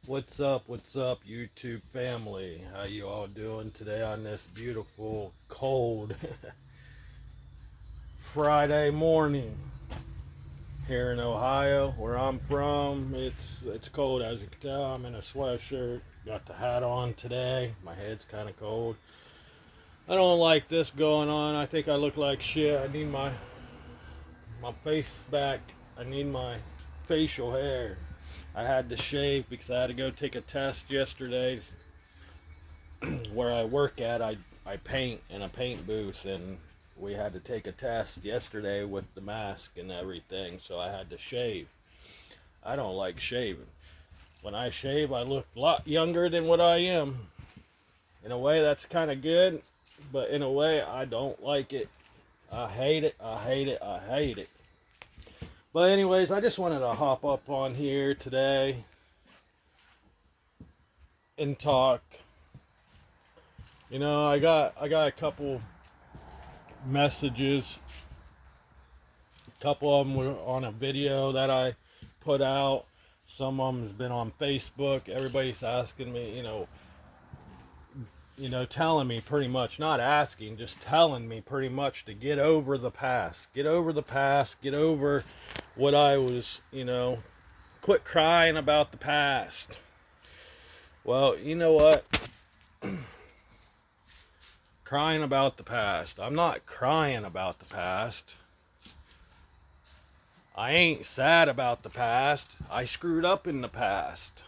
What's up, YouTube family? How you all doing today on this beautiful, cold Friday morning here in Ohio, where I'm from? It's cold, as you can tell. I'm in a sweatshirt, got the hat on today. My head's kind of cold. I don't like this going on. I think I look like shit. I need my face back. I need my facial hair. I had to shave because I had to go take a test yesterday where I work at. I paint in a paint booth, and we had to take a test yesterday with the mask and everything, so I had to shave. I don't like shaving. When I shave, I look a lot younger than what I am. In a way, that's kind of good, but in a way, I don't like it. I hate it. I hate it. I hate it. But anyways, I just wanted to hop up on here today and talk. I got a couple messages. A couple of them were on a video that I put out. Some of them has been on Facebook. Everybody's asking me, telling me pretty much, not asking, just telling me pretty much to get over the past. Get over the past. Get over what I was, quit crying about the past. Well, you know what? Crying about the past. I'm not crying about the past. I ain't sad about the past. I screwed up in the past.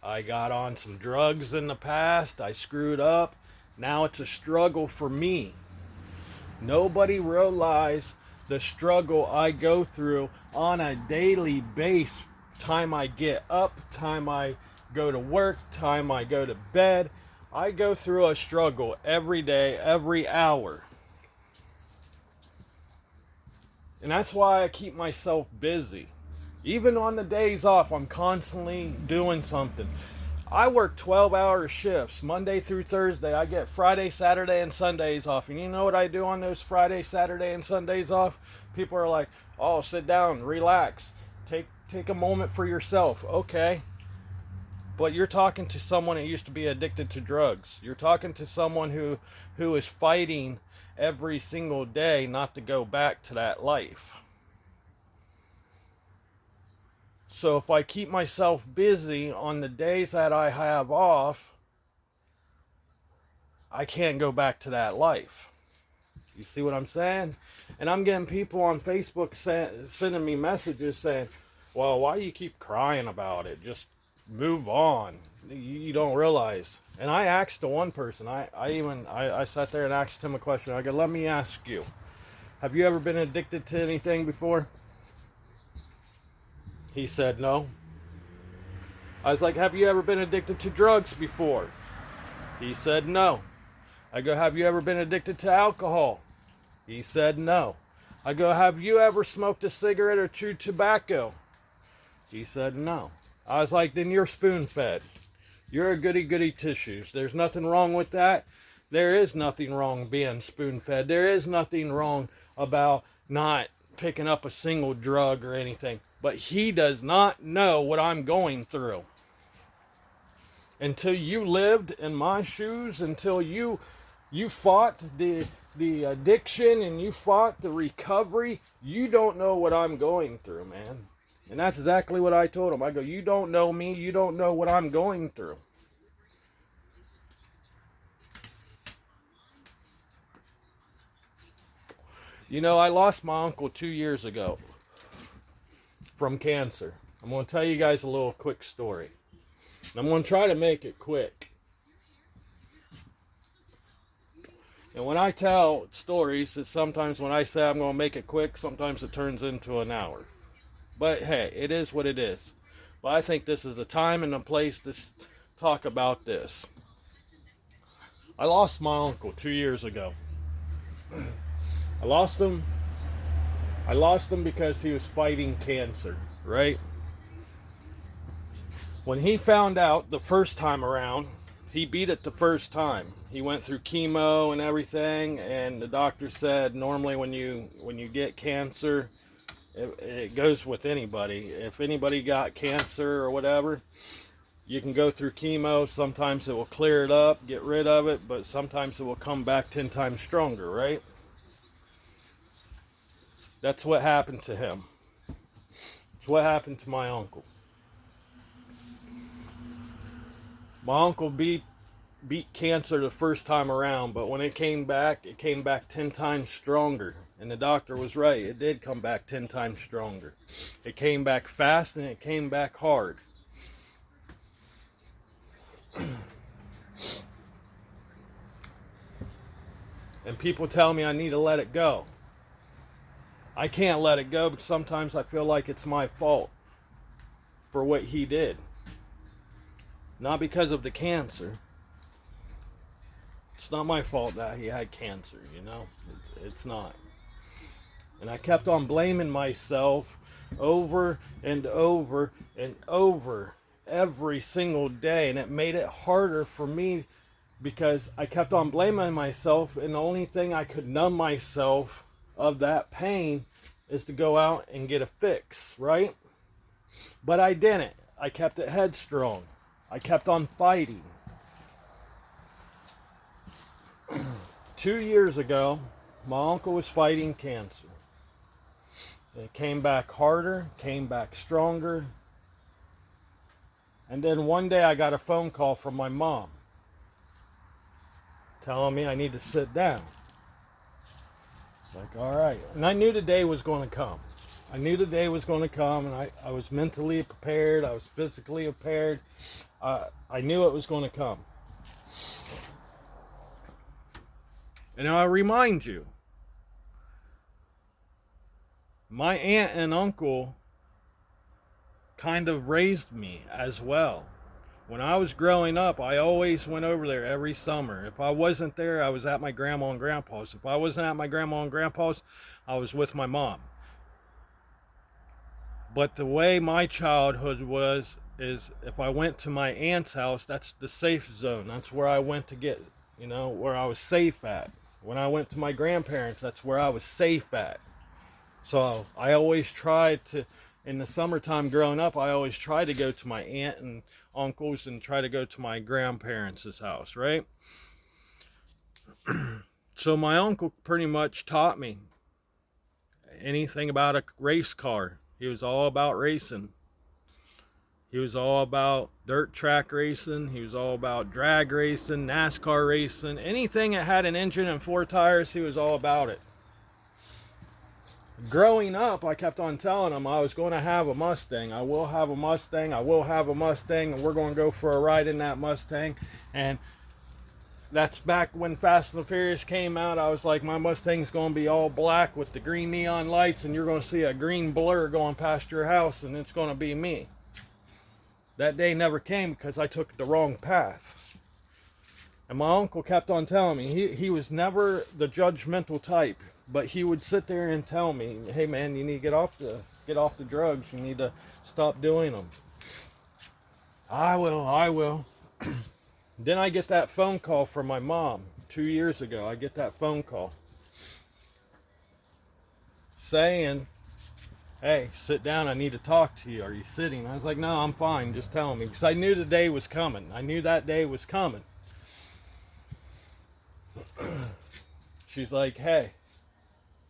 I got on some drugs in the past. I screwed up. Now it's a struggle for me. Nobody realized the struggle I go through on a daily basis. Time I get up, time I go to work, time I go to bed. I go through a struggle every day, every hour. And that's why I keep myself busy. Even on the days off, I'm constantly doing something. I work 12-hour shifts, Monday through Thursday. I get Friday, Saturday, and Sundays off. And you know what I do on those Friday, Saturday, and Sundays off? People are like, oh, sit down, relax. Take a moment for yourself. Okay. But you're talking to someone that used to be addicted to drugs. You're talking to someone who is fighting every single day not to go back to that life. So if I keep myself busy on the days that I have off, I can't go back to that life. You see what I'm saying? And I'm getting people on Facebook sending me messages saying, well, why do you keep crying about it? Just move on. You don't realize. And I asked the one person, I sat there and asked him a question. I go, let me ask you, have you ever been addicted to anything before? He said no. I was like, have you ever been addicted to drugs before? He said no. I go, have you ever been addicted to alcohol? He said no. I go, have you ever smoked a cigarette or chewed tobacco? He said no. I was like, then you're spoon-fed. You're a goody-goody tissues. There's nothing wrong with that. There is nothing wrong being spoon-fed. There is nothing wrong about not picking up a single drug or anything. But he does not know what I'm going through. Until you lived in my shoes, until you fought the addiction and you fought the recovery, you don't know what I'm going through, man. And that's exactly what I told him. I go, you don't know me, you don't know what I'm going through. I lost my uncle 2 years ago from cancer. I'm going to tell you guys a little quick story. I'm going to try to make it quick. And when I tell stories, it's sometimes when I say I'm going to make it quick, sometimes it turns into an hour. But hey, it is what it is. But I think this is the time and the place to talk about this. I lost my uncle 2 years ago. I lost him because he was fighting cancer, right? When he found out the first time around, he beat it the first time. He went through chemo and everything, and the doctor said normally when you get cancer, It goes with anybody. If anybody got cancer or whatever, you can go through chemo. Sometimes it will clear it up, get rid of it, but sometimes it will come back 10 times stronger, right? That's what happened to him. It's what happened to my uncle. My uncle beat cancer the first time around, but when it came back 10 times stronger. And the doctor was right. It did come back 10 times stronger. It came back fast and it came back hard. And people tell me I need to let it go. I can't let it go because sometimes I feel like it's my fault for what he did. Not because of the cancer. It's not my fault that he had cancer, you know? It's not. And I kept on blaming myself over and over and over every single day. And it made it harder for me because I kept on blaming myself. And the only thing I could numb myself of that pain is to go out and get a fix, right? But I didn't. I kept it headstrong. I kept on fighting. 2 years ago, my uncle was fighting cancer. It came back harder, came back stronger. And then one day I got a phone call from my mom telling me I need to sit down. It's like, all right. And I knew the day was going to come. I knew the day was going to come, and I was mentally prepared. I was physically prepared. I knew it was going to come. And I'll remind you, my aunt and uncle kind of raised me as well. When I was growing up, I always went over there every summer. If I wasn't there, I was at my grandma and grandpa's. If I wasn't at my grandma and grandpa's, I was with my mom. But the way my childhood was, is if I went to my aunt's house, that's the safe zone. That's where I went to get, where I was safe at. When I went to my grandparents, that's where I was safe at. So I always tried to, in the summertime growing up, I always tried to go to my aunt and uncles and try to go to my grandparents' house, right? So my uncle pretty much taught me anything about a race car. He was all about racing. He was all about dirt track racing. He was all about drag racing, NASCAR racing. Anything that had an engine and 4 tires, he was all about it. Growing up, I kept on telling him I was going to have a Mustang. I will have a Mustang. I will have a Mustang, and we're going to go for a ride in that Mustang. And that's back when Fast and the Furious came out. I was like, my Mustang's going to be all black with the green neon lights, and you're going to see a green blur going past your house, and it's going to be me. That day never came because I took the wrong path. And my uncle kept on telling me, he was never the judgmental type, but he would sit there and tell me, hey man, you need to get off the drugs. You need to stop doing them. I will. Then I get that phone call from my mom 2 years ago. I get that phone call saying, hey, sit down, I need to talk to you. Are you sitting? I was like, no, I'm fine, just tell me. Because I knew the day was coming. I knew that day was coming. She's like, hey,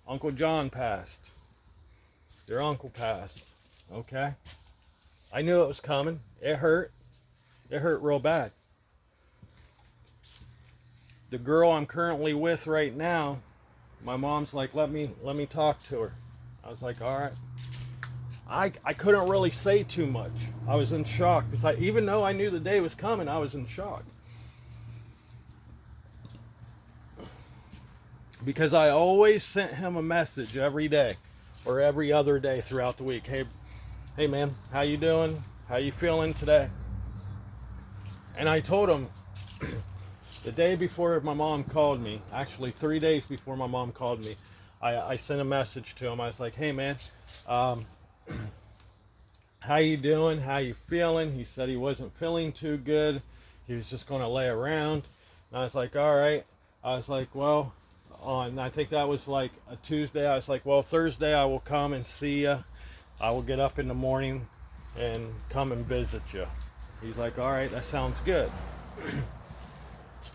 Uncle John passed. Your uncle passed. Okay. I knew it was coming. It hurt. It hurt real bad. The girl I'm currently with right now, my mom's like, let me talk to her. I was like, all right. I couldn't really say too much. I was in shock because even though I knew the day was coming, I was in shock. Because I always sent him a message every day or every other day throughout the week. Hey man, how you doing? How you feeling today? And I told him the day before my mom called me, actually 3 days before my mom called me, I sent a message to him. I was like, hey man, how you doing? How you feeling? He said he wasn't feeling too good. He was just going to lay around. And I was like, all right. I was like, well, on, I think that was like a Tuesday. I was like, well, Thursday I will come and see you. I will get up in the morning and come and visit you. He's like, all right, that sounds good.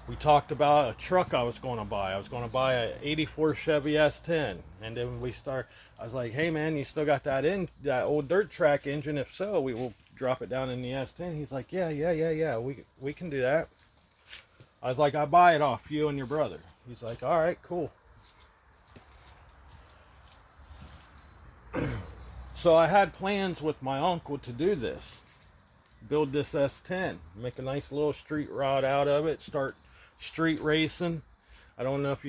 We talked about a truck I was going to buy. I was going to buy a 84 Chevy S10. And then I was like, hey man, you still got that old dirt track engine? If so, we will drop it down in the S10. He's like, yeah. We can do that. I was like, I buy it off you and your brother. He's like, all right, cool. So I had plans with my uncle to do this. Build this S10. Make a nice little street rod out of it. Start street racing. I don't know if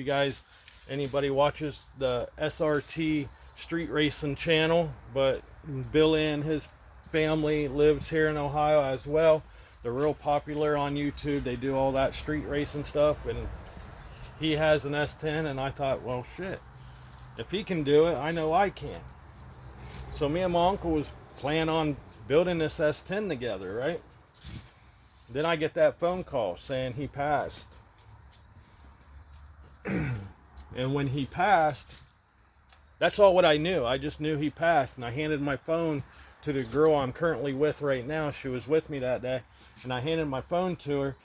anybody watches the SRT street racing channel, but Billy and his family lives here in Ohio as well. They're real popular on YouTube. They do all that street racing stuff, and he has an S10, and I thought, well, shit, if he can do it, I know I can. So me and my uncle was planning on building this S10 together, right? Then I get that phone call saying he passed. And when he passed, that's all what I knew. I just knew he passed, and I handed my phone to the girl I'm currently with right now. She was with me that day, and I handed my phone to her,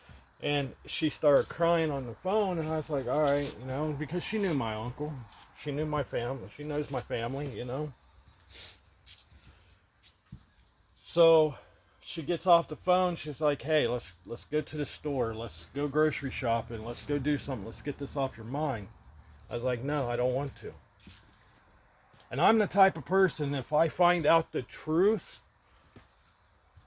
and she started crying on the phone, and I was like, all right, because she knew my uncle. She knew my family. She knows my family, So she gets off the phone. She's like, hey, let's go to the store. Let's go grocery shopping. Let's go do something. Let's get this off your mind. I was like, no, I don't want to. And I'm the type of person, if I find out the truth,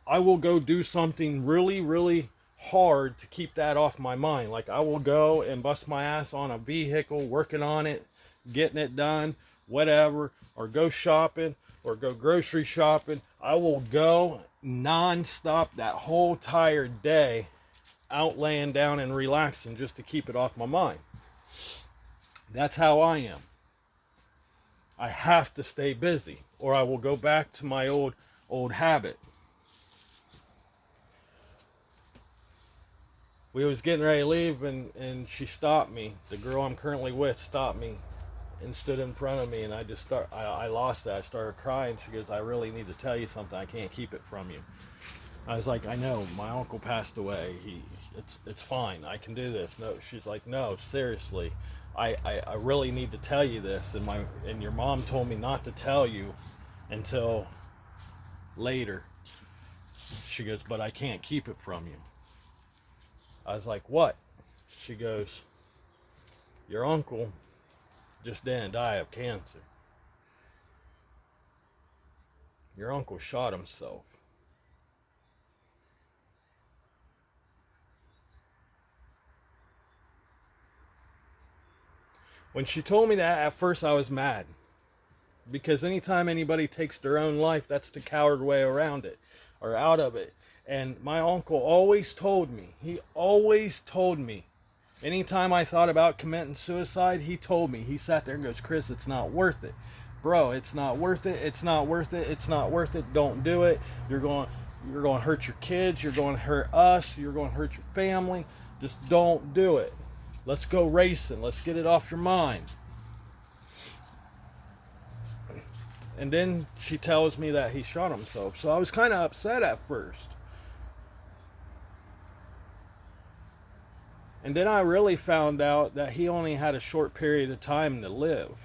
I will go do something really, really hard to keep that off my mind. Like, I will go and bust my ass on a vehicle, working on it, getting it done, whatever, or go shopping, or go grocery shopping. I will go non-stop that whole entire day out laying down and relaxing just to keep it off my mind. That's how I am. I have to stay busy, or I will go back to my old habit. We was getting ready to leave, and she stopped me. The girl I'm currently with stopped me and stood in front of me, and I lost that. I started crying. She goes, I really need to tell you something. I can't keep it from you. I was like, I know, my uncle passed away. It's fine. I can do this. No, she's like, no, seriously. I really need to tell you this, and your mom told me not to tell you until later. She goes, but I can't keep it from you. I was like, what? She goes, your uncle just didn't die of cancer. Your uncle shot himself. When she told me that, at first I was mad. Because anytime anybody takes their own life, that's the coward way around it, or out of it. And my uncle always told me, anytime I thought about committing suicide, he told me, he sat there and goes, Chris, it's not worth it. Bro, it's not worth it. It's not worth it. It's not worth it. Don't do it. You're going to hurt your kids. You're going to hurt us. You're going to hurt your family. Just don't do it. Let's go racing. Let's get it off your mind. And then she tells me that he shot himself. So I was kind of upset at first. And then I really found out that he only had a short period of time to live.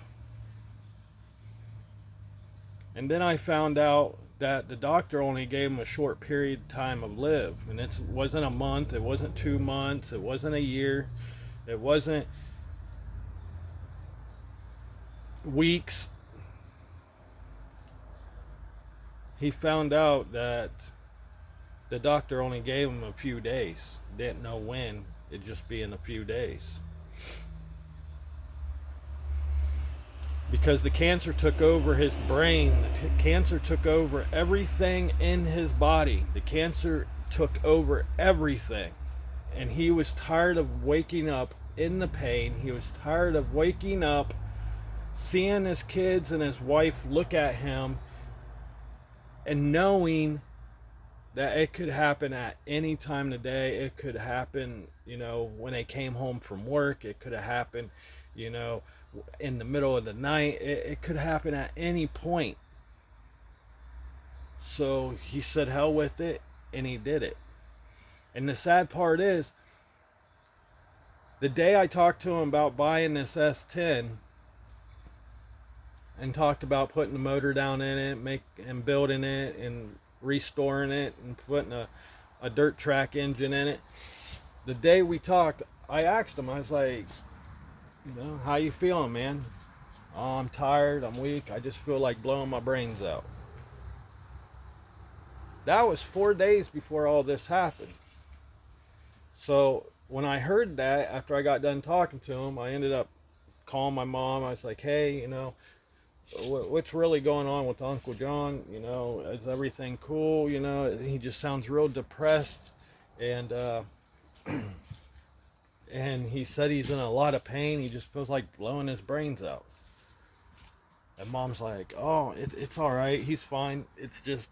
And then I found out that the doctor only gave him a short period of time of live. And it wasn't a month, it wasn't 2 months, it wasn't a year, it wasn't weeks. He found out that the doctor only gave him a few days. Didn't know when. It'd just be in a few days. Because the cancer took over his brain. The cancer took over everything in his body. The cancer took over everything. And he was tired of waking up in the pain. He was tired of waking up, seeing his kids and his wife look at him, and knowing that it could happen at any time of the day. It could happen, when they came home from work. It could have happened you know, in the middle of the night. It could happen at any point. So he said, hell with it, and he did it. And the sad part is, the day I talked to him about buying this S10 and talked about putting the motor down in it, and building it and restoring it and putting a dirt track engine in it. The day we talked, I asked him, I was like, how you feeling, man? Oh, I'm tired, I'm weak, I just feel like blowing my brains out. That was 4 days before all this happened. So when I heard that, after I got done talking to him, I ended up calling my mom. I was like, hey, what's really going on with Uncle John? Is everything cool? He just sounds real depressed. And and he said he's in a lot of pain. He just feels like blowing his brains out. And mom's like, oh, it's all right. He's fine. It's just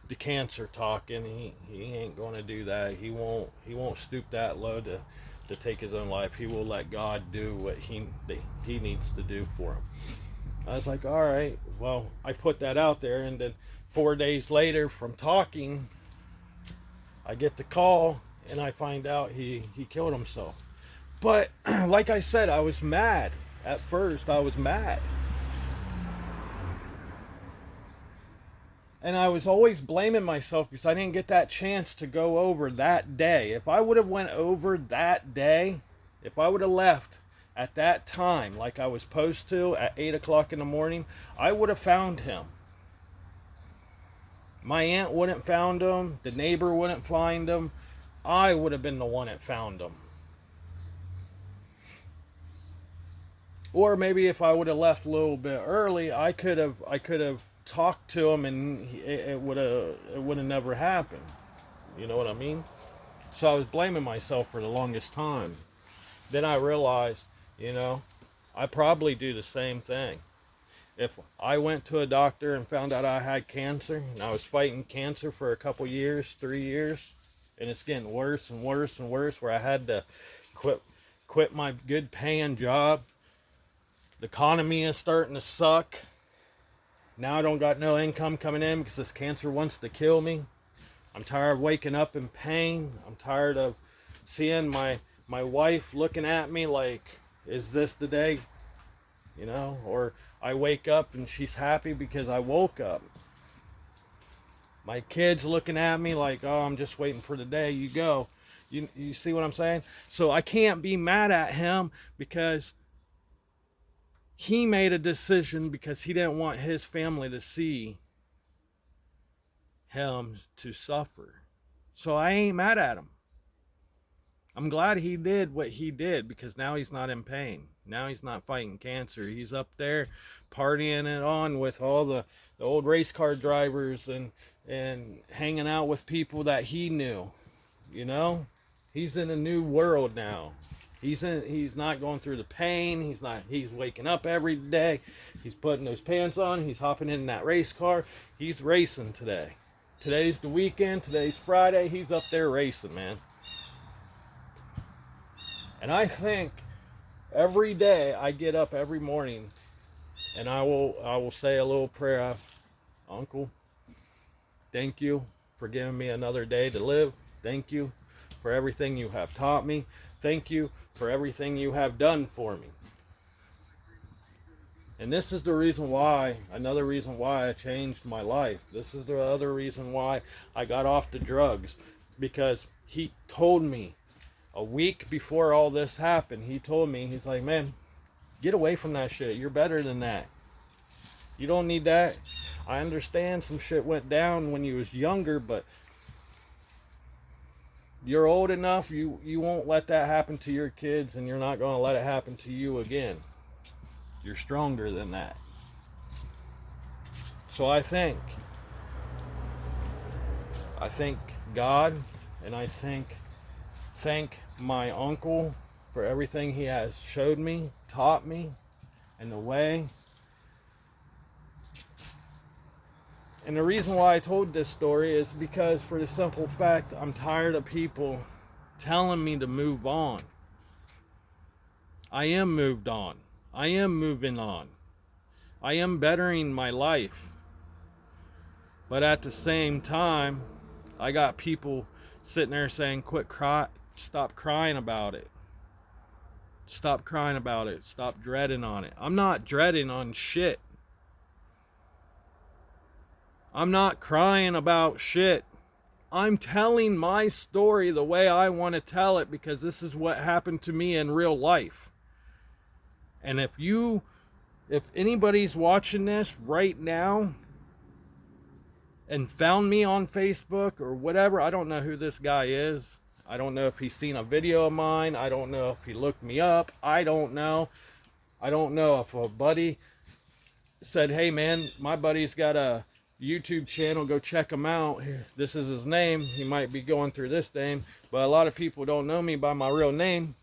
the cancer talking. He ain't going to do that. He won't stoop that low to take his own life. He will let God do what he needs to do for him. I was like, all right. Well, I put that out there, and then 4 days later from talking, I get the call and I find out he killed himself. But like I said, I was mad. At first I was mad. And I was always blaming myself because I didn't get that chance to go over that day. If I would have went over that day, if I would have left at that time like I was supposed to at 8 o'clock in the morning, I would have found him. My aunt wouldn't found him. The neighbor wouldn't find him. I would have been the one that found him. Or maybe if I would have left a little bit early, I could have talked to him, and it would have never happened. You know what I mean? So I was blaming myself for the longest time. Then I realized, I probably do the same thing. If I went to a doctor and found out I had cancer, and I was fighting cancer for a couple years, 3 years, and it's getting worse and worse and worse, where I had to quit my good paying job. The economy is starting to suck. Now I don't got no income coming in because this cancer wants to kill me. I'm tired of waking up in pain. I'm tired of seeing my wife looking at me like, is this the day? Or I wake up and she's happy because I woke up. My kids looking at me like, oh, I'm just waiting for the day you go. You see what I'm saying? So I can't be mad at him because he made a decision because he didn't want his family to see him to suffer. So I ain't mad at him. I'm glad he did what he did because now he's not in pain. Now he's not fighting cancer. He's up there partying it on with all the old race car drivers and hanging out with people that he knew. He's in a new world now. He's not going through the pain. He's waking up every day. He's putting those pants on. He's hopping in that race car. He's racing today. Today's the weekend. Today's Friday. He's up there racing, man. And I think every day I get up every morning and I will say a little prayer. Uncle, thank you for giving me another day to live. Thank you for everything you have taught me. Thank you for everything you have done for me. And this is the reason why, another reason why I changed my life. This is the other reason why I got off the drugs. Because he told me a week before all this happened, he's like, man, get away from that shit. You're better than that. You don't need that. I understand some shit went down when you was younger, but you're old enough, you won't let that happen to your kids, and you're not going to let it happen to you again. You're stronger than that. So I thank God, and I thank my uncle for everything he has showed me, taught me, and the way. And the reason why I told this story is because, for the simple fact, I'm tired of people telling me to move on. I am moved on. I am moving on. I am bettering my life. But at the same time, I got people sitting there saying, stop crying about it. Stop crying about it. Stop dreading on it. I'm not dreading on shit. I'm not crying about shit. I'm telling my story the way I want to tell it, because this is what happened to me in real life. And if anybody's watching this right now and found me on Facebook or whatever, I don't know who this guy is. I don't know if he's seen a video of mine. I don't know if he looked me up. I don't know. I don't know if a buddy said, hey man, my buddy's got a YouTube channel, go check him out. This is his name. He might be going through this name. But a lot of people don't know me by my real name.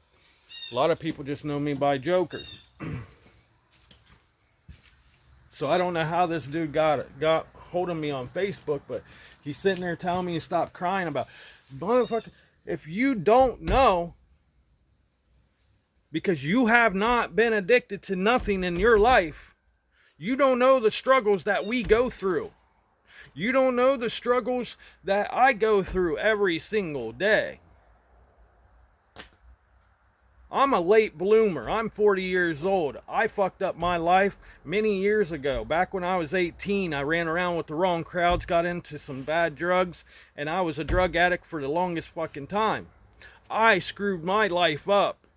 A lot of people just know me by Joker. So I don't know how this dude got hold of me on Facebook, but he's sitting there telling me to stop crying about it. Motherfucker, if you don't know, because you have not been addicted to nothing in your life, you don't know the struggles that we go through. You don't know the struggles that I go through every single day. I'm a late bloomer. I'm 40 years old. I fucked up my life many years ago. Back when I was 18, I ran around with the wrong crowds, got into some bad drugs, and I was a drug addict for the longest fucking time. I screwed my life up.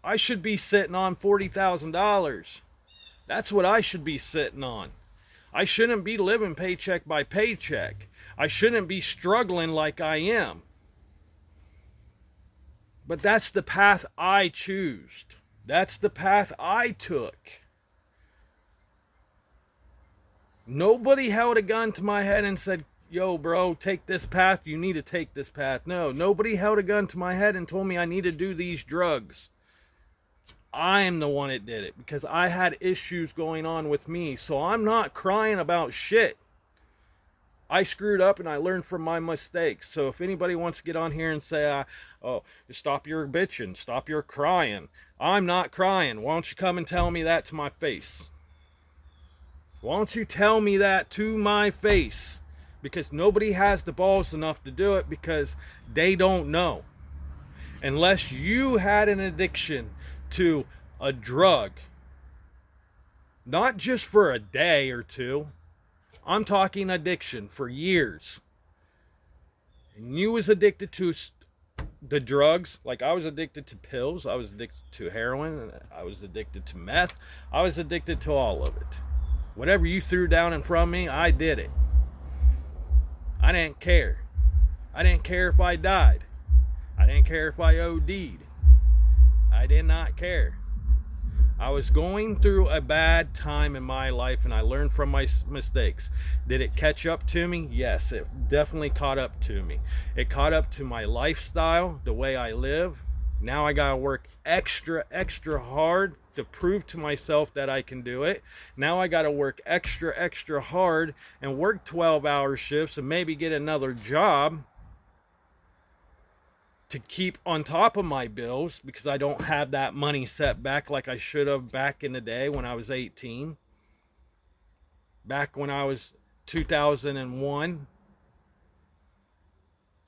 I should be sitting on $40,000. That's what I should be sitting on. I shouldn't be living paycheck by paycheck. I shouldn't be struggling like I am. But that's the path I chose. That's the path I took. Nobody held a gun to my head and said, yo, bro, take this path. You need to take this path. No, nobody held a gun to my head and told me I need to do these drugs. I am the one that did it because I had issues going on with me. So I'm not crying about shit. I screwed up and I learned from my mistakes. So if anybody wants to get on here and say, oh, stop your bitching, stop your crying, I'm not crying. Why don't you come and tell me that to my face? Why don't you tell me that to my face? Because nobody has the balls enough to do it because they don't know. Unless you had an addiction to a drug, not just for a day or two, I'm talking addiction for years, and you was addicted to the drugs like I was addicted to pills, I was addicted to heroin, I was addicted to meth, I was addicted to all of it. Whatever you threw down in front of me, I did it. I didn't care. I didn't care if I died. I didn't care if I OD'd. I did not care. I was going through a bad time in my life and I learned from my mistakes. Did it catch up to me? Yes, it definitely caught up to me. It caught up to my lifestyle, the way I live. Now I gotta work extra hard to prove to myself that I can do it. Now I gotta work extra hard and work 12-hour shifts and maybe get another job to keep on top of my bills because I don't have that money set back like I should have back in the day when I was 18. Back when I was 2001.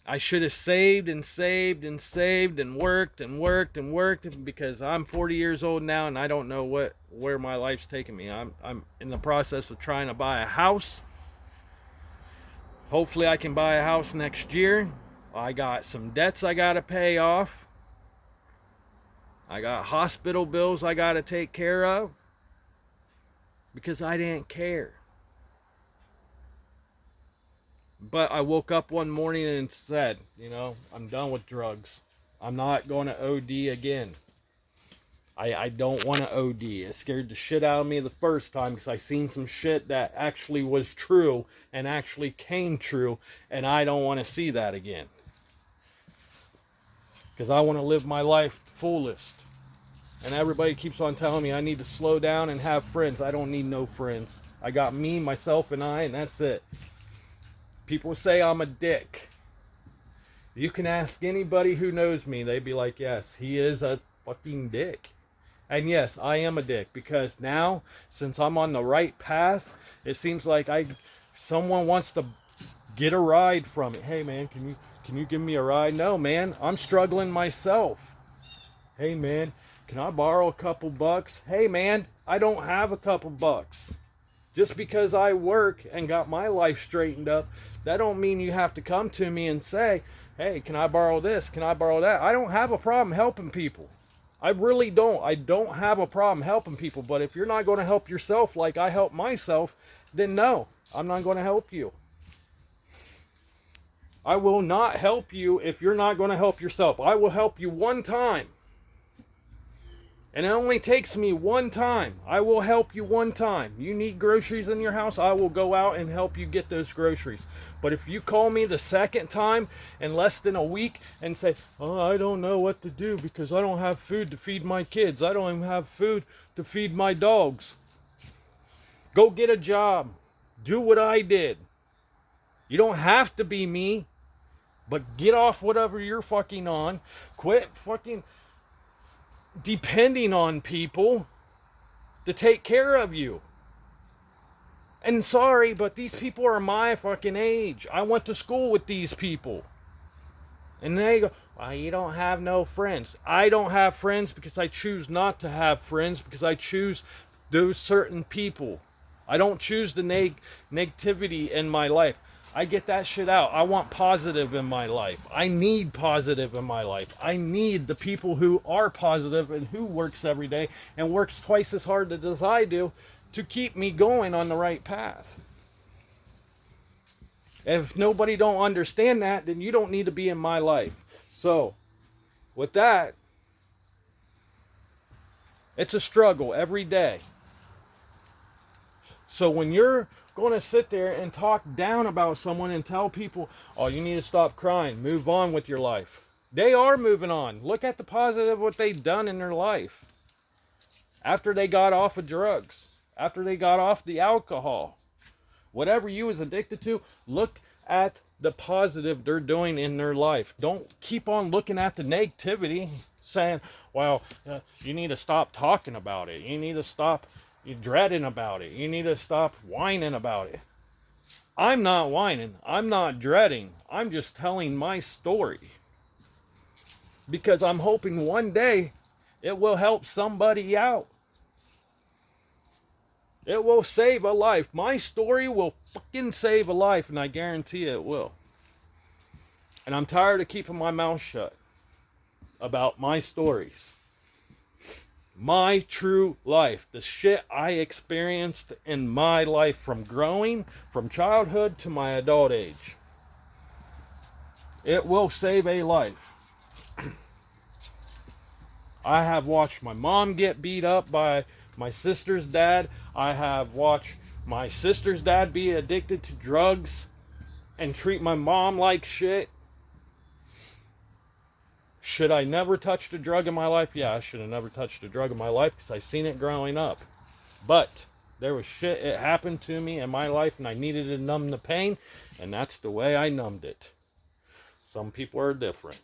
I should have saved and worked because I'm 40 years old now and I don't know where my life's taking me. I'm in the process of trying to buy a house. Hopefully I can buy a house next year. I got some debts I got to pay off. I got hospital bills I got to take care of because I didn't care. But I woke up one morning and said, I'm done with drugs. I'm not going to OD again. I don't want to OD. It scared the shit out of me the first time because I seen some shit that actually was true and actually came true, and I don't want to see that again. Because I want to live my life fullest. And everybody keeps on telling me I need to slow down and have friends. I don't need no friends. I got me, myself, and I, and that's it. People say I'm a dick. You can ask anybody who knows me. They'd be like, yes, he is a fucking dick. And yes, I am a dick, because now, since I'm on the right path, it seems like someone wants to get a ride from it. Hey man, can you give me a ride? No man, I'm struggling myself. Hey man, can I borrow a couple bucks? Hey man, I don't have a couple bucks. Just because I work and got my life straightened up, that don't mean you have to come to me and say, hey, can I borrow this? Can I borrow that? I don't have a problem helping people. I really don't. I don't have a problem helping people. But if you're not going to help yourself like I help myself, then no, I'm not going to help you. I will not help you if you're not going to help yourself. I will help you one time. And it only takes me one time. I will help you one time. You need groceries in your house, I will go out and help you get those groceries. But if you call me the second time in less than a week and say, oh, I don't know what to do because I don't have food to feed my kids. I don't even have food to feed my dogs. Go get a job. Do what I did. You don't have to be me, but get off whatever you're fucking on. Quit fucking depending on people to take care of you. And sorry, but these people are my fucking age. I went to school with these people. And they go, well, you don't have no friends. I don't have friends because I choose not to have friends, because I choose those certain people. I don't choose the negativity in my life. I get that shit out. I want positive in my life. I need positive in my life. I need the people who are positive and who works every day and works twice as hard as I do to keep me going on the right path. If nobody don't understand that, then you don't need to be in my life. So, with that, it's a struggle every day. So when you're going to sit there and talk down about someone and tell people, oh, you need to stop crying, move on with your life. They are moving on. Look at the positive, what they've done in their life. After they got off of drugs, after they got off the alcohol, whatever you was addicted to, look at the positive they're doing in their life. Don't keep on looking at the negativity, saying, well, you need to stop talking about it. You need to stop dreading about it. You need to stop whining about it. I'm not whining. I'm not dreading. I'm just telling my story. Because I'm hoping one day it will help somebody out. It will save a life. My story will fucking save a life, and I guarantee it will. And I'm tired of keeping my mouth shut about my stories. My true life, the shit I experienced in my life from growing, from childhood to my adult age. It will save a life. I have watched my mom get beat up by my sister's dad. I have watched my sister's dad be addicted to drugs and treat my mom like shit. Should I never touched a drug in my life? Yeah, I should have never touched a drug in my life because I seen it growing up. But there was shit, it happened to me in my life and I needed to numb the pain, and that's the way I numbed it. Some people are different.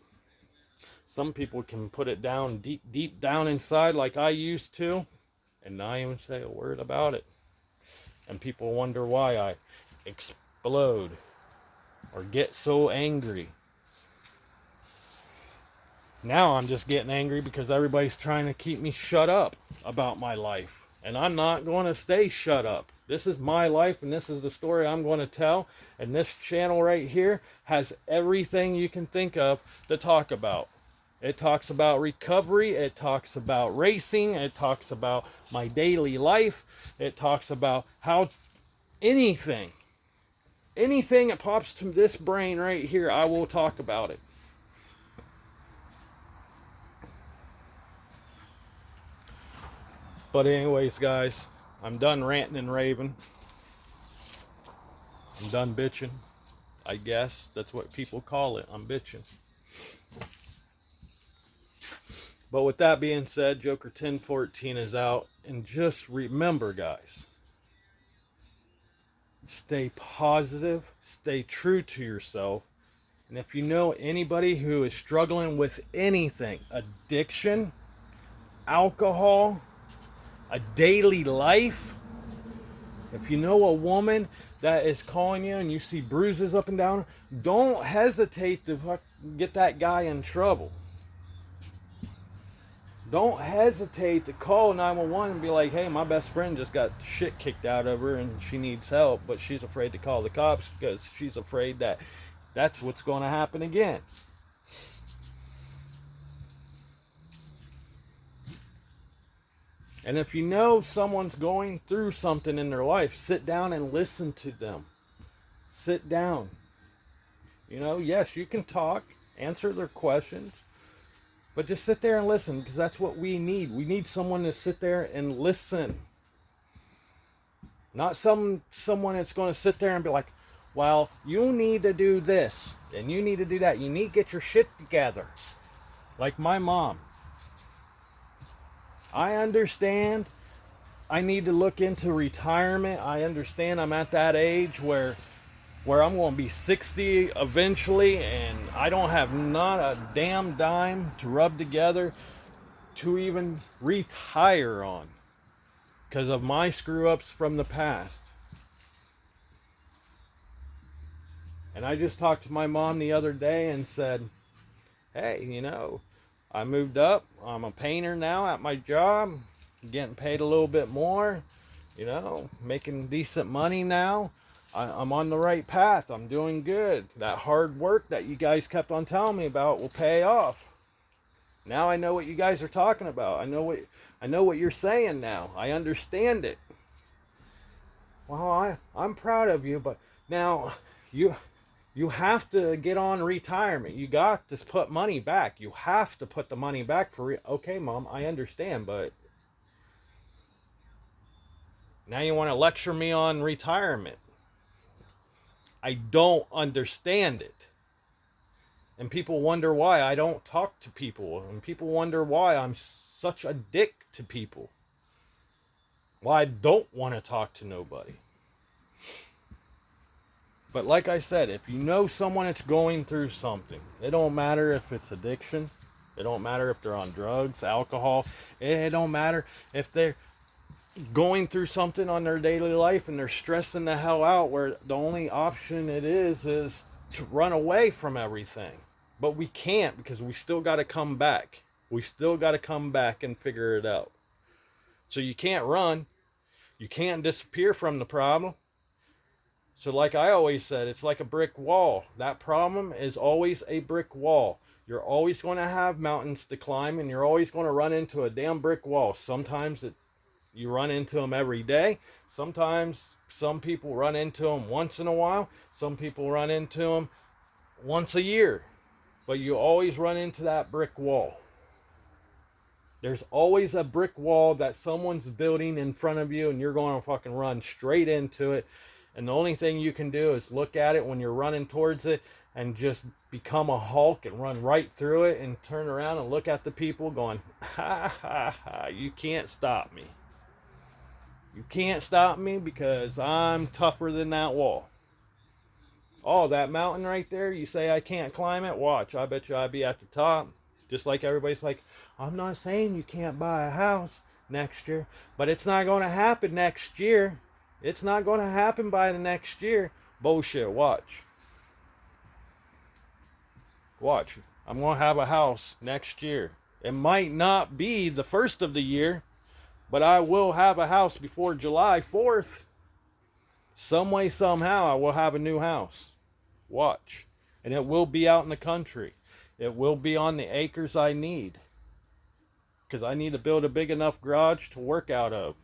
Some people can put it down deep down inside like I used to and not even say a word about it. And people wonder why I explode or get so angry. Now I'm just getting angry because everybody's trying to keep me shut up about my life. And I'm not going to stay shut up. This is my life and this is the story I'm going to tell. And this channel right here has everything you can think of to talk about. It talks about recovery. It talks about racing. It talks about my daily life. It talks about how anything that pops to this brain right here, I will talk about it. But anyways, guys, I'm done ranting and raving. I'm done bitching. I guess that's what people call it. I'm bitching. But with that being said, Joker 1014 is out. And just remember, guys, stay positive, stay true to yourself. And if you know anybody who is struggling with anything, addiction, alcohol, a daily life. If you know a woman that is calling you and you see bruises up and down, don't hesitate to get that guy in trouble. Don't hesitate to call 911 and be like, hey, my best friend just got shit kicked out of her and she needs help, but she's afraid to call the cops because she's afraid that that's what's going to happen again. And if you know someone's going through something in their life, sit down and listen to them. Sit down. You know, yes, you can talk, answer their questions, but just sit there and listen, because that's what we need. We need someone to sit there and listen. Not someone that's going to sit there and be like, well, you need to do this, and you need to do that. You need to get your shit together. Like my mom. I understand I need to look into retirement. I understand I'm at that age where I'm going to be 60 eventually, and I don't have not a damn dime to rub together to even retire on because of my screw-ups from the past. And I just talked to my mom the other day and said, hey, you know, I moved up. I'm a painter now at my job, getting paid a little bit more, you know, making decent money now. I'm on the right path. I'm doing good. That hard work that you guys kept on telling me about will pay off. Now I know what you guys are talking about. I know what you're saying now. I understand it. Well, I'm proud of you, but now you have to get on retirement. You got to put money back. You have to put the money back for okay, Mom, I understand, but now you want to lecture me on retirement. I don't understand it. And people wonder why I don't talk to people. And people wonder why I'm such a dick to people. Why I don't want to talk to nobody. But like I said, if you know someone that's going through something, it don't matter if it's addiction. It don't matter if they're on drugs, alcohol. It don't matter if they're going through something on their daily life and they're stressing the hell out, where the only option it is to run away from everything. But we can't, because we still got to come back. We still got to come back and figure it out. So you can't run. You can't disappear from the problem. So like I always said, it's like a brick wall. That problem is always a brick wall. You're always going to have mountains to climb, and you're always going to run into a damn brick wall. Sometimes you run into them every day. Sometimes some people run into them once in a while. Some people run into them once a year. But you always run into that brick wall. There's always a brick wall that someone's building in front of you, and you're going to fucking run straight into it. And the only thing you can do is look at it when you're running towards it and just become a Hulk and run right through it and turn around and look at the people going, ha ha ha, you can't stop me. You can't stop me because I'm tougher than that wall. Oh, that mountain right there, you say I can't climb it? Watch, I bet you I'd be at the top. Just like everybody's like, I'm not saying you can't buy a house next year, but it's not going to happen next year. It's not going to happen by the next year. Bullshit, watch. Watch. I'm going to have a house next year. It might not be the first of the year, but I will have a house before July 4th. Some way, somehow, I will have a new house. Watch. And it will be out in the country. It will be on the acres I need. Because I need to build a big enough garage to work out of.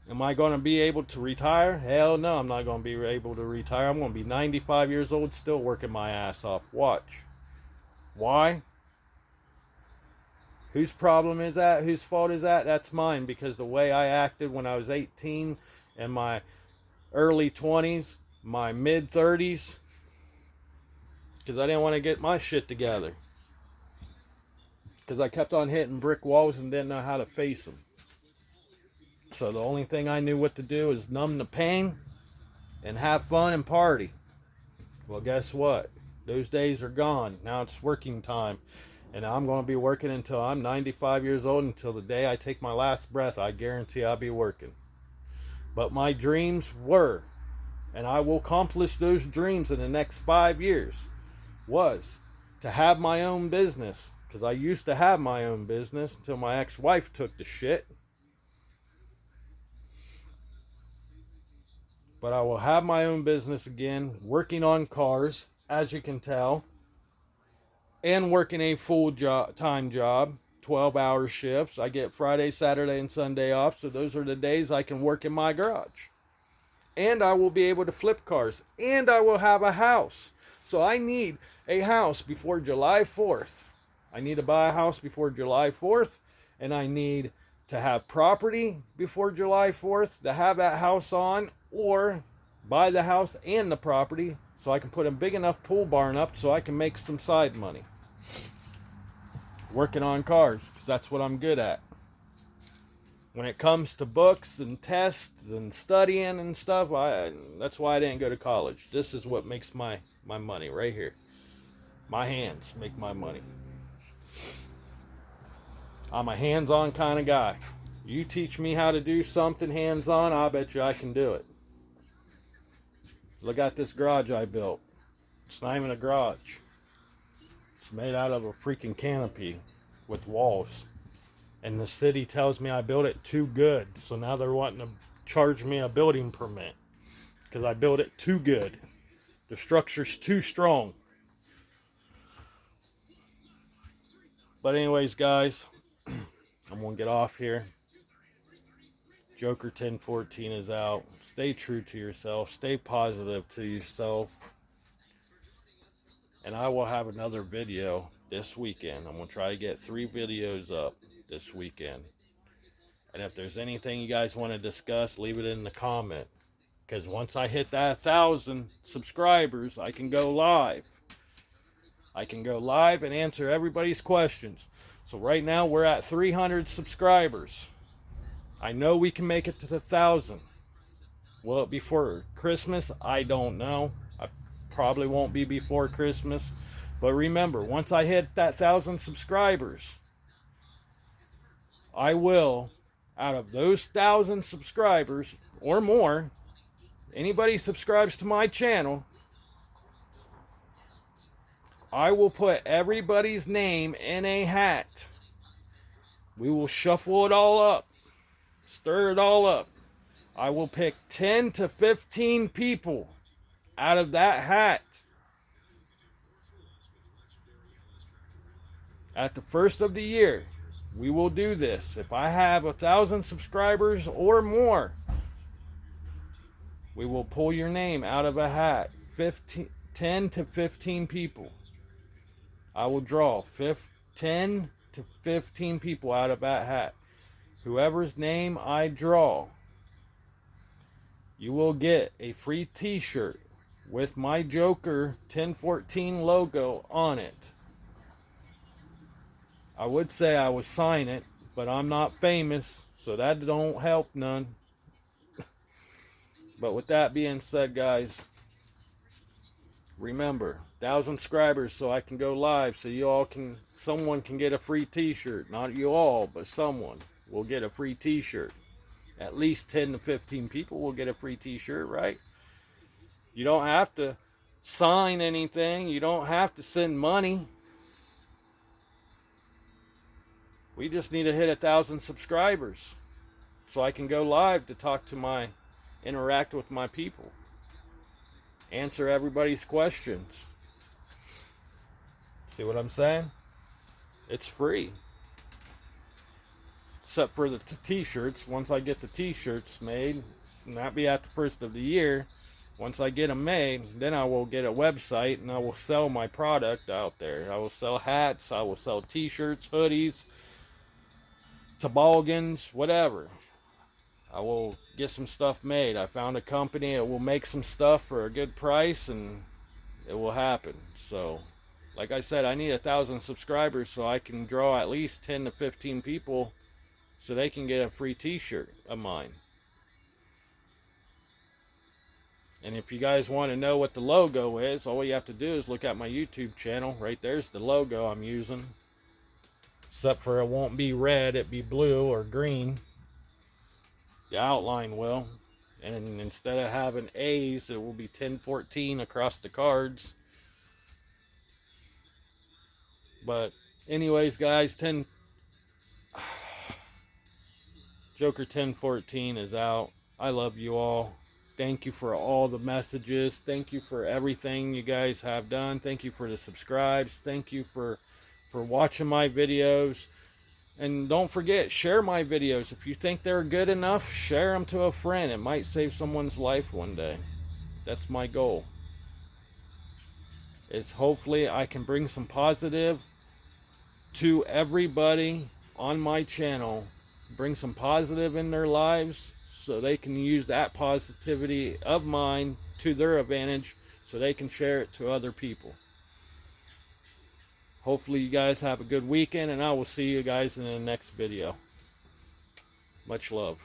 Am I going to be able to retire? Hell no, I'm not going to be able to retire. I'm going to be 95 years old still working my ass off. Watch. Why? Whose problem is that? Whose fault is that? That's mine, because the way I acted when I was 18 and my early 20s, my mid 30s, because I didn't want to get my shit together. Because I kept on hitting brick walls and didn't know how to face them. So the only thing I knew what to do is numb the pain and have fun and party. Well, guess what? Those days are gone. Now it's working time. And I'm going to be working until I'm 95 years old, until the day I take my last breath. I guarantee I'll be working. But my dreams were, and I will accomplish those dreams in the next 5 years, was to have my own business. Because I used to have my own business until my ex-wife took the shit. But I will have my own business again, working on cars, as you can tell, and working a full-time job, 12-hour shifts. I get Friday, Saturday, and Sunday off, so those are the days I can work in my garage. And I will be able to flip cars, and I will have a house. So I need a house before July 4th. I need to buy a house before July 4th, and I need to have property before July 4th to have that house on, or buy the house and the property so I can put a big enough pool barn up so I can make some side money. Working on cars, because that's what I'm good at. When it comes to books and tests and studying and stuff, that's why I didn't go to college. This is what makes my money right here. My hands make my money. I'm a hands-on kind of guy. You teach me how to do something hands-on, I bet you I can do it. Look at this garage I built. It's not even a garage. It's made out of a freaking canopy with walls. And the city tells me I built it too good. So now they're wanting to charge me a building permit. Because I built it too good. The structure's too strong. But anyways, guys, I'm going to get off here. Joker 1014 is out. Stay true to yourself. Stay positive to yourself. And I will have another video this weekend. I'm going to try to get 3 videos up this weekend. And if there's anything you guys want to discuss, leave it in the comment. Because once I hit that 1,000 subscribers, I can go live. I can go live and answer everybody's questions. So right now we're at 300 subscribers. I know we can make it to 1,000. Will it be before Christmas? I don't know. I probably won't be before Christmas. But remember, once I hit that 1,000 subscribers, I will, out of those 1,000 subscribers or more, anybody subscribes to my channel, I will put everybody's name in a hat. We will shuffle it all up. Stir it all up. I will pick 10 to 15 people out of that hat. At the first of the year, we will do this. If I have 1,000 subscribers or more, we will pull your name out of a hat. 10 to 15 people. I will draw 10 to 15 people out of that hat. Whoever's name I draw, you will get a free t-shirt with my Joker 1014 logo on it. I would say I would sign it, but I'm not famous, so that don't help none. But with that being said, guys, remember, 1,000 subscribers so I can go live, so you all can, someone can get a free t-shirt. Not you all, but someone will get a free t-shirt. At least 10 to 15 people will get a free t-shirt, right? You don't have to sign anything. You don't have to send money. We just need to hit 1,000 subscribers so I can go live to interact with my people. Answer everybody's questions. See what I'm saying? It's free. Except for the t-shirts. Once I get the t-shirts made, and that'll be at the first of the year. Once I get them made, then I will get a website and I will sell my product out there. I will sell hats, I will sell t-shirts, hoodies, toboggans, whatever. I will get some stuff made. I found a company that will make some stuff for a good price, and it will happen. So, like I said, I need 1,000 subscribers so I can draw at least 10 to 15 people so they can get a free t-shirt of mine. And if you guys want to know what the logo is, all you have to do is look at my YouTube channel. Right there's the logo I'm using. except for it won't be red, it'll be blue or green. The outline will. And instead of having A's, it will be 1014 across the cards. But anyways, guys, Joker 1014 is out. I love you all. Thank you for all the messages. Thank you for everything you guys have done. Thank you for the subscribes. Thank you for watching my videos. And don't forget, share my videos. If you think they're good enough, share them to a friend. It might save someone's life one day. That's my goal. Is hopefully I can bring some positive to everybody on my channel. Bring some positive in their lives so they can use that positivity of mine to their advantage so they can share it to other people. Hopefully you guys have a good weekend, and I will see you guys in the next video. Much love.